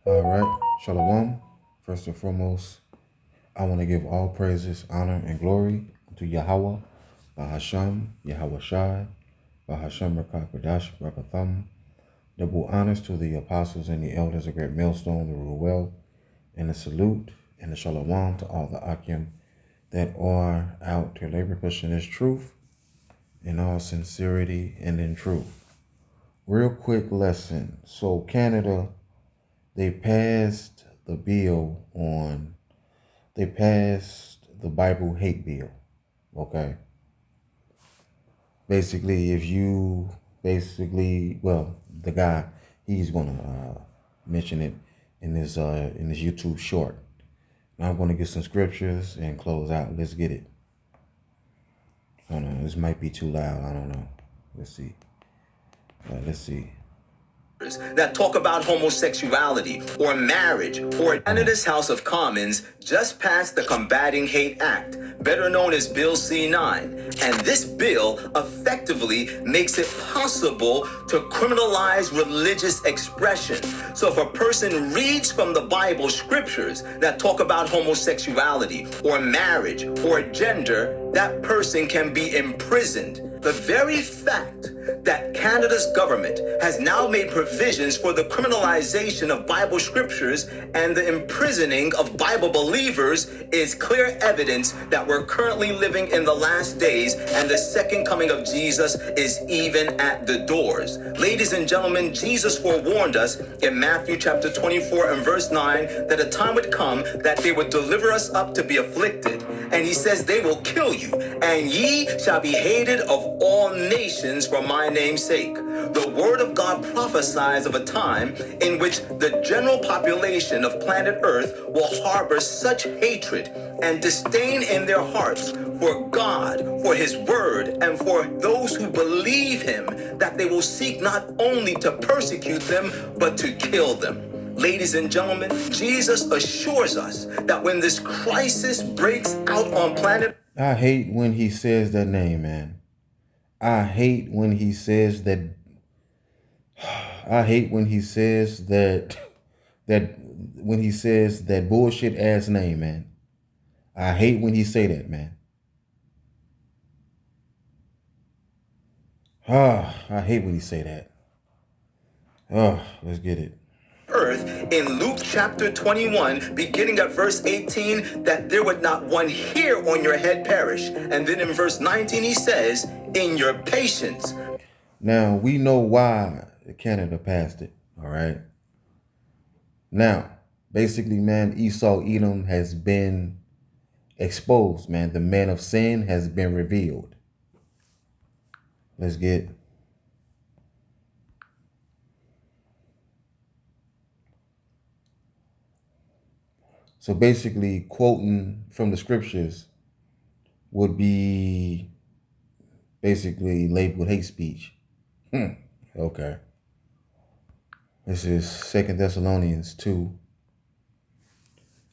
All right, Shalom. First and foremost, I want to give all praises, honor, and glory to Yahweh, Bahasham, Yahweh Shai, Bahasham Rakakadash, Rakatham. Double honors to the apostles and the elders, a great millstone, the Ruel, and the salute and the Shalom to all the Akim that are out to labor pushing this truth in all sincerity and in truth. Real quick lesson. So Canada, they passed the bill on they passed the Bible hate bill. Okay. Basically, if you well, the guy, he's gonna mention it in his YouTube short. Now I'm gonna get some scriptures and close out. Let's get it. I don't know. This might be too loud. I don't know. Let's see. Let's see. That talk about homosexuality or marriage or Canada's House of Commons just passed the Combating Hate Act, better known as Bill C9. And this bill effectively makes it possible to criminalize religious expression. So if a person reads from the Bible scriptures that talk about homosexuality or marriage or gender, that person can be imprisoned. The very fact that Canada's government has now made provisions for the criminalization of Bible scriptures and the imprisoning of Bible believers is clear evidence that we're currently living in the last days and the second coming of Jesus is even at the doors. Ladies and gentlemen, Jesus forewarned us in Matthew chapter 24 and verse 9 that a time would come that they would deliver us up to be afflicted. And he says they will kill you, and ye shall be hated of all nations for my name's sake. The word of God prophesies of a time in which the general population of planet Earth will harbor such hatred and disdain in their hearts for God, for his word, and for those who believe him, that they will seek not only to persecute them, but to kill them. Ladies and gentlemen, Jesus assures us that when this crisis breaks out on planet, I hate when he says that name, man. I hate when he says that. I hate when he says that when he says that bullshit ass name, man. I hate when he say that, man. I hate when he say that. Let's get it. Earth in Luke chapter 21, beginning at verse 18, that there would not one hair on your head perish. And then in verse 19, he says, in your patience. Now, we know why Canada passed it, all right? Now, basically, man, Esau Edom has been exposed, man. The man of sin has been revealed. Let's get. So basically, quoting from the scriptures would be basically labeled hate speech. Okay. This is Second Thessalonians 2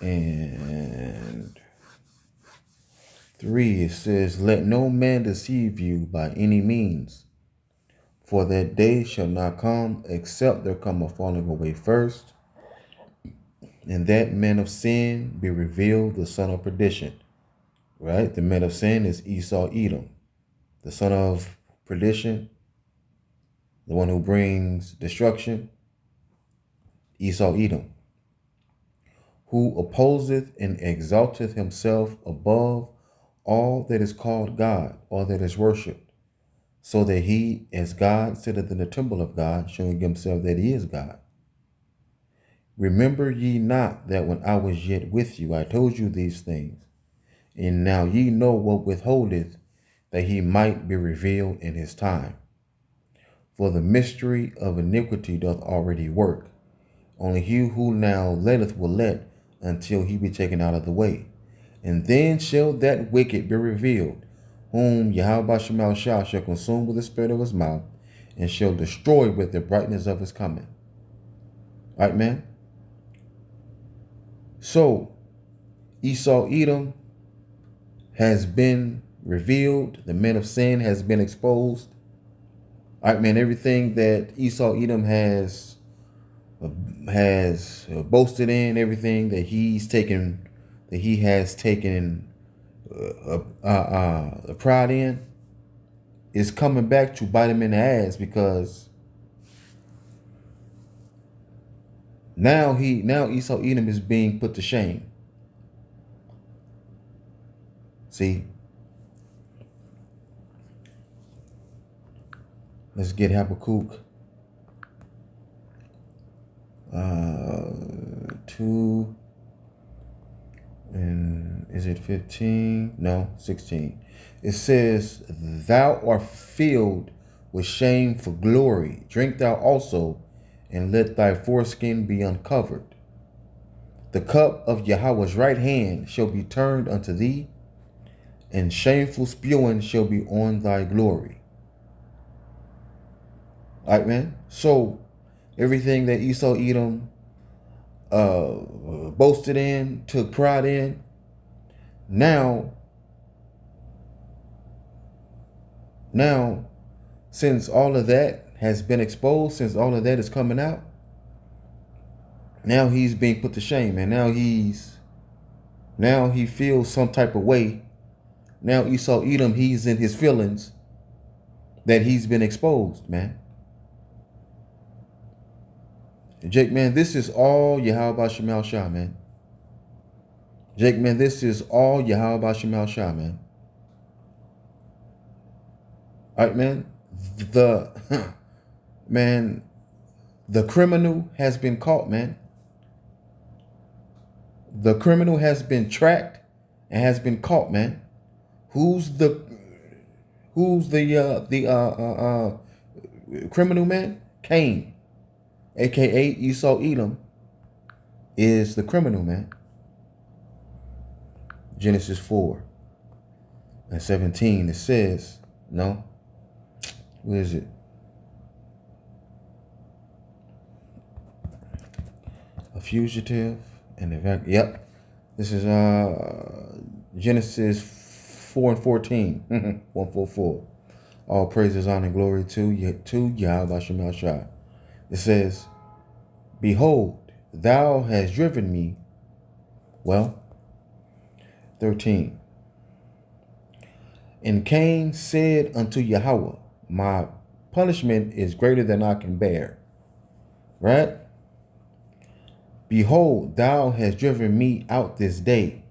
and 3. It says, let no man deceive you by any means, for that day shall not come except there come a falling away first, and that man of sin be revealed, the son of perdition. Right? The man of sin is Esau Edom. The son of perdition, the one who brings destruction, Esau Edom, who opposeth and exalteth himself above all that is called God, all that is worshipped, so that he, as God, sitteth in the temple of God, showing himself that he is God. Remember ye not that when I was yet with you, I told you these things, and now ye know what withholdeth, that he might be revealed in his time. For the mystery of iniquity doth already work. Only he who now letteth will let until he be taken out of the way. And then shall that wicked be revealed, whom Yahweh Shemal shall consume with the spirit of his mouth, and shall destroy with the brightness of his coming. Right, man? So, Esau Edom has been revealed. The man of sin has been exposed. All right, man, everything that Esau Edom has has boasted in everything that he has taken pride in, is coming back to bite him in the ass, because now Esau Edom is being put to shame. See, let's get Habakkuk 2, and is it 15? No, 16. It says, "Thou art filled with shame for glory. Drink thou also, and let thy foreskin be uncovered. The cup of Yahweh's right hand shall be turned unto thee, and shameful spewing shall be on thy glory." All right, man. So everything that Esau Edom boasted in, took pride in, now, since all of that has been exposed, since all of that is coming out, now he's being put to shame, and now he feels some type of way. Now Esau Edom, he's in his feelings that he's been exposed, man. Jake, man, this is all Yahweh Shemal Shah, man. Jake, man, this is all Yahweh Shemal Shah, man. All right, man. The criminal has been caught, man. The criminal has been tracked and has been caught, man. Who's the criminal, man? Cain, aka Esau Edom, is the criminal, man. Genesis 4 and 17, it says, no, where is it? A fugitive and yep. This is Genesis 4 and 14. 144. All praises, honor, and glory to Yahweh Shemal Shah. It says, "Behold, thou hast driven me." Well, 13. "And Cain said unto Yahweh, My punishment is greater than I can bear." Right? "Behold, thou hast driven me out this day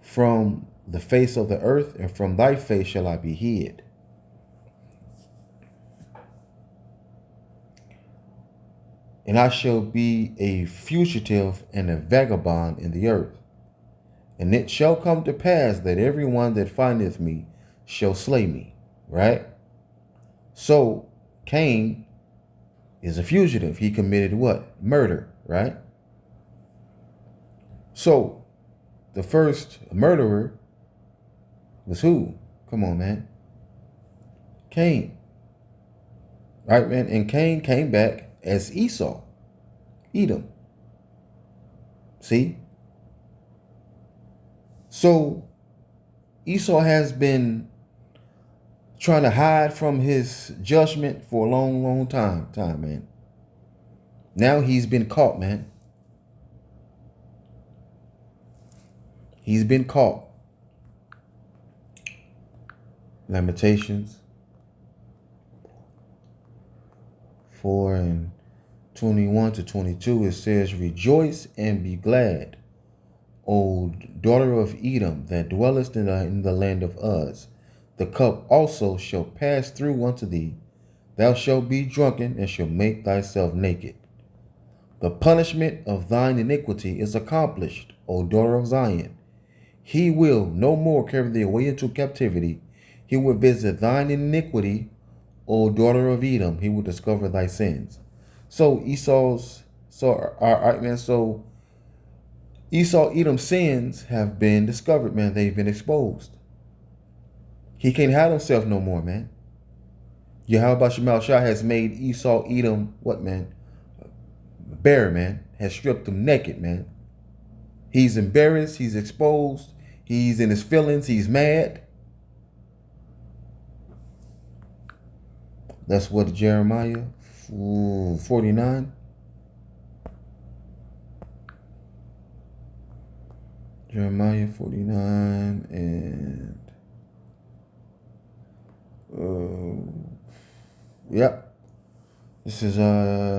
from the face of the earth, and from thy face shall I be hid. And I shall be a fugitive and a vagabond in the earth. And it shall come to pass that everyone that findeth me shall slay me." Right? So Cain is a fugitive. He committed what? Murder, right? So the first murderer was who? Come on, man. Cain. Right, man? And Cain came back as Esau, Edom. See? So Esau has been trying to hide from his judgment for a long, long time, man. Now he's been caught, man. He's been caught. Lamentations 4 and 21 to 22, it says, "Rejoice and be glad, O daughter of Edom, that dwellest in the land of Uz. The cup also shall pass through unto thee. Thou shalt be drunken, and shalt make thyself naked. The punishment of thine iniquity is accomplished, O daughter of Zion. He will no more carry thee away into captivity. He will visit thine iniquity, O daughter of Edom. He will discover thy sins." So Esau Edom's sins have been discovered, man. They've been exposed. He can't hide himself no more, man. Yahweh Shemal Shah has made Esau Edom what, man? Bare, man. Has stripped him naked, man. He's embarrassed. He's exposed. He's in his feelings. He's mad. That's what Jeremiah 49. Jeremiah 49 and yep. This is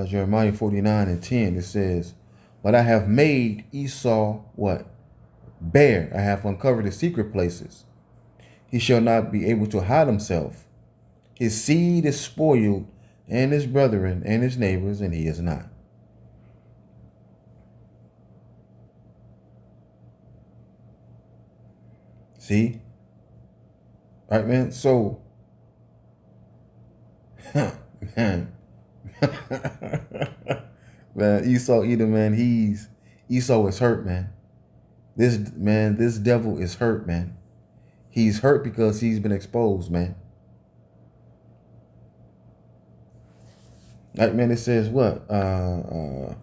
Jeremiah 49 and 10. It says, "But I have made Esau what? Bare. I have uncovered his secret places. He shall not be able to hide himself. His seed is spoiled, and his brethren and his neighbors, and he is not." See? Right, man? So, man. Man, Esau Edom, man, Esau is hurt, man. This devil is hurt, man. He's hurt because he's been exposed, man. Like, man, it says what? The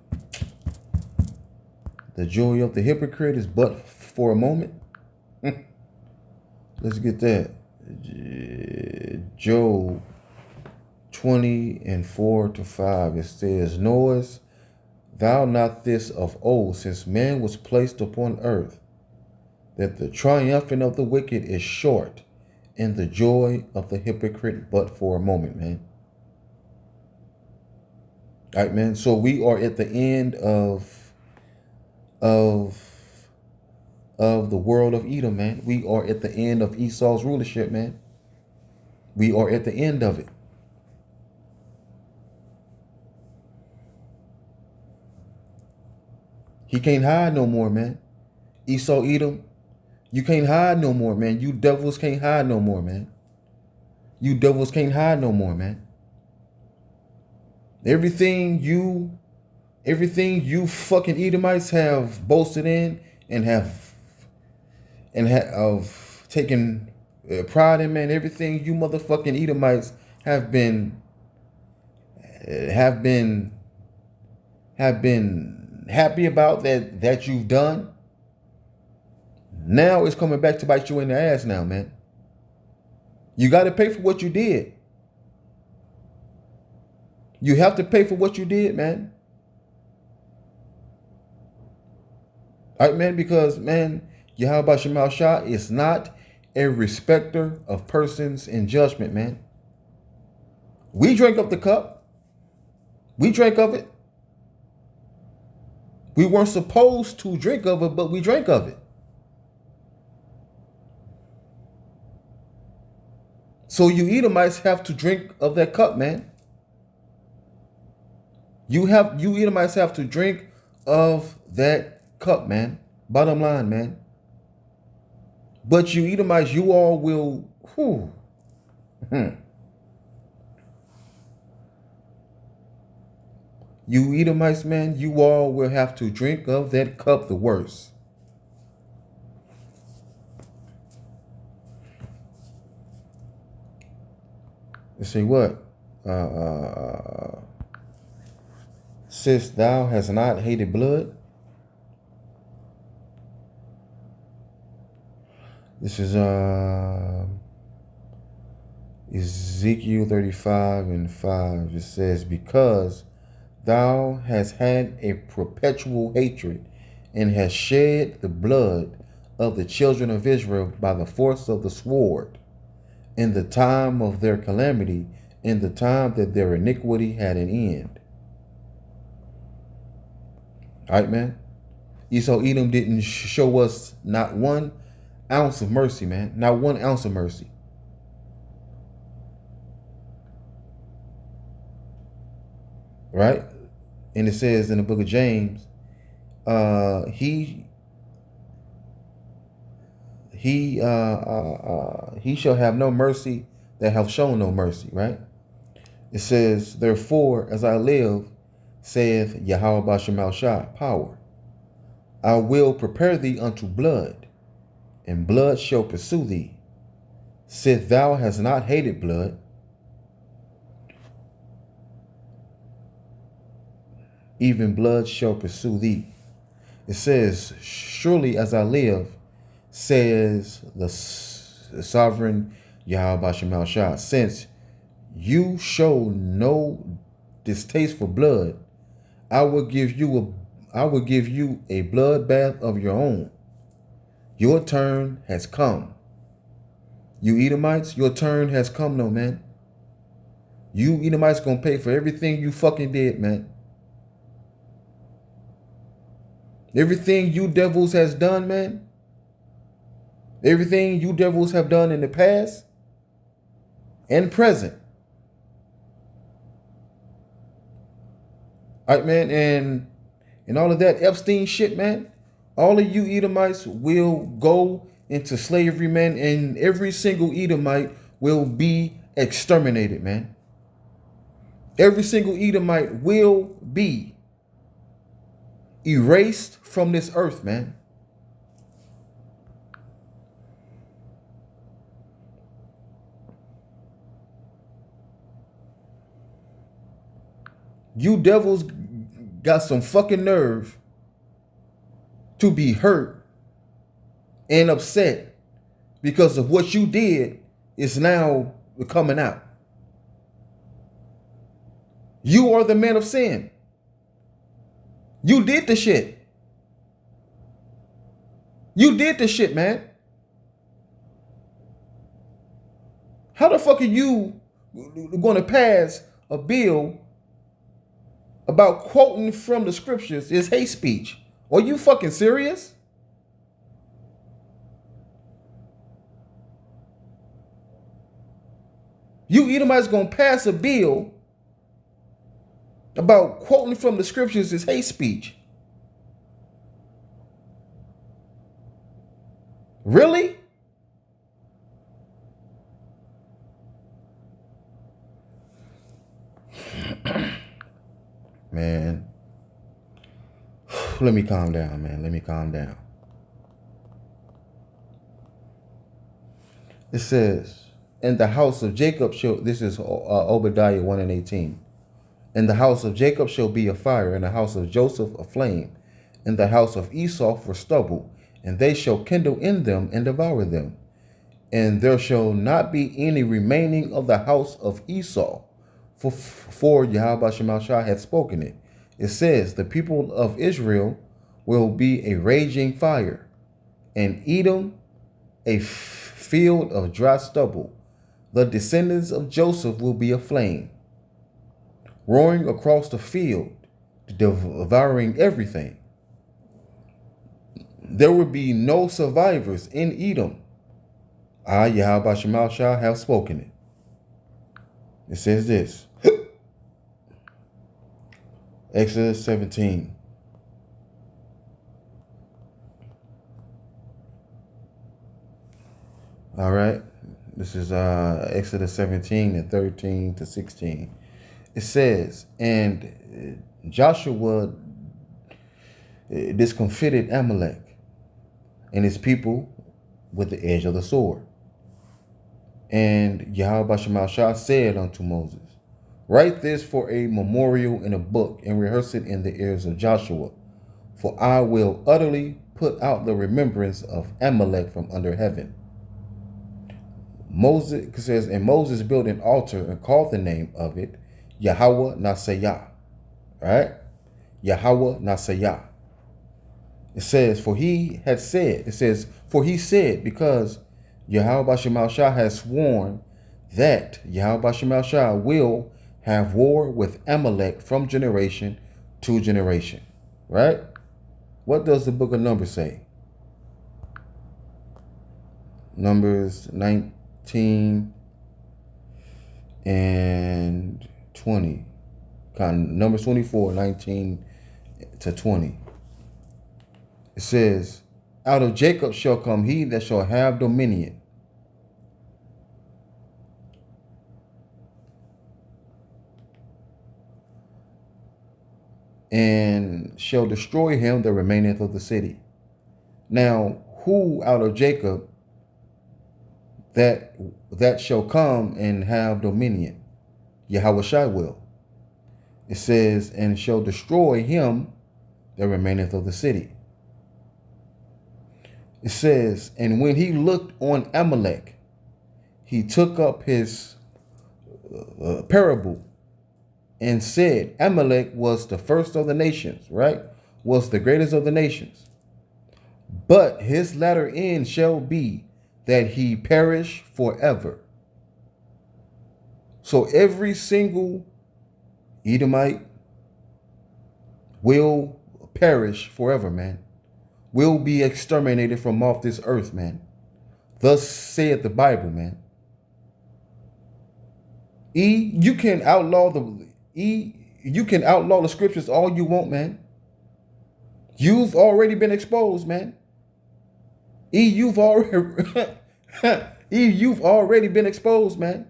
joy of the hypocrite is but for a moment. Let's get that. Job 20 and 4-5. It says, "Knowest thou not this of old, since man was placed upon earth, that the triumphing of the wicked is short, and the joy of the hypocrite but for a moment," man. All right, man. So we are at the end of the world of Edom, man. We are at the end of Esau's rulership, man. We are at the end of it. He can't hide no more, man. Esau Edom, you can't hide no more, man. You devils can't hide no more, man. You devils can't hide no more, man. Everything you fucking Edomites have boasted in and have taken pride in, man. Everything you motherfucking Edomites have been happy about that you've done. Now it's coming back to bite you in the ass now, man. You got to pay for what you did. You have to pay for what you did, man. All right, man, because, man, Yahweh Shemal Shah is not a respecter of persons in judgment, man. We drank of the cup. We drank of it. We weren't supposed to drink of it, but we drank of it. So you Edomites have to drink of that cup, man. You Edomites have to drink of that cup, man. Bottom line, man. But you Edomites, you all will, You Edomites, man, you all will have to drink of that cup the worst. Let's see what? Since thou hast not hated blood. This is Ezekiel 35 and 5. It says, "Because thou hast had a perpetual hatred, and hast shed the blood of the children of Israel by the force of the sword, in the time of their calamity, in the time that their iniquity had an end." All right, man. Esau Edom didn't show us not 1 ounce of mercy, man. Not 1 ounce of mercy. Right? And it says in the book of James, he shall have no mercy that have shown no mercy, right? It says, "Therefore, as I live, saith Yahweh Shemal Shah, power, I will prepare thee unto blood, and blood shall pursue thee. Sith thou hast not hated blood, even blood shall pursue thee." It says, "Surely as I live, says the sovereign Yahweh Shemal Shah, since you show no distaste for blood, I will give you a blood bath of your own. Your turn has come. You Edomites, your turn has come, no man. You Edomites gonna pay for everything you fucking did, man. Everything you devils has done, man. Everything you devils have done in the past and present. All right, man, and all of that Epstein shit, man. All of you Edomites will go into slavery, man, and every single Edomite will be exterminated, man. Every single Edomite will be erased from this earth, man. You devils got some fucking nerve to be hurt and upset because of what you did is now coming out. You are the man of sin. You did the shit. You did the shit, man. How the fuck are you going to pass a bill about quoting from the scriptures is hate speech? Are you fucking serious? You Edomites gonna pass a bill about quoting from the scriptures is hate speech? Really? Man, let me calm down, man. Let me calm down. It says, in the house of Jacob shall, this is Obadiah 1 and 18. In the house of Jacob shall be a fire, in the house of Joseph a flame, in the house of Esau for stubble, and they shall kindle in them and devour them. And there shall not be any remaining of the house of Esau, for Yahweh Shemashah hath spoken it. It says, the people of Israel will be a raging fire, and Edom a field of dry stubble. The descendants of Joseph will be a flame, roaring across the field, devouring everything. There will be no survivors in Edom. I, Yahweh Shemashah, have spoken it. It says this. Exodus 17. All right. This is Exodus 17 and 13 to 16. It says, and Joshua discomfited Amalek and his people with the edge of the sword. And Yahweh Shemashah said unto Moses, write this for a memorial in a book and rehearse it in the ears of Joshua, for I will utterly put out the remembrance of Amalek from under heaven. Moses says, and Moses built an altar and called the name of it Yahweh Nasayah. Right? Yahweh Nasayah. It says, for he had said, because Yahweh Shemashah has sworn that Yahweh Shemashah will have war with Amalek from generation to generation. Right? What does the book of Numbers say? Numbers 19 and 20. Numbers 24, 19 to 20. It says, out of Jacob shall come he that shall have dominion. And shall destroy him that remaineth of the city. Now, who out of Jacob that shall come and have dominion? Yahushua will. It says, and shall destroy him that remaineth of the city. It says, and when he looked on Amalek, he took up his parable and said, Amalek was the first of the nations, right? Was the greatest of the nations. but his latter end shall be that he perish forever. So every single Edomite will perish forever, man. Will be exterminated from off this earth, man. Thus saith the Bible, man. You can outlaw the scriptures all you want, man. You've already been exposed, man. You've already you've already been exposed, man.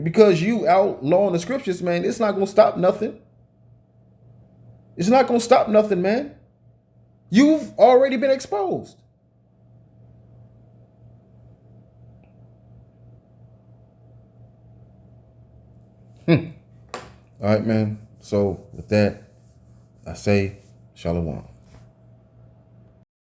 Because you outlawing the scriptures, man, it's not gonna stop nothing. It's not gonna stop nothing, man. You've already been exposed. All right, man. So with that, I say shalom.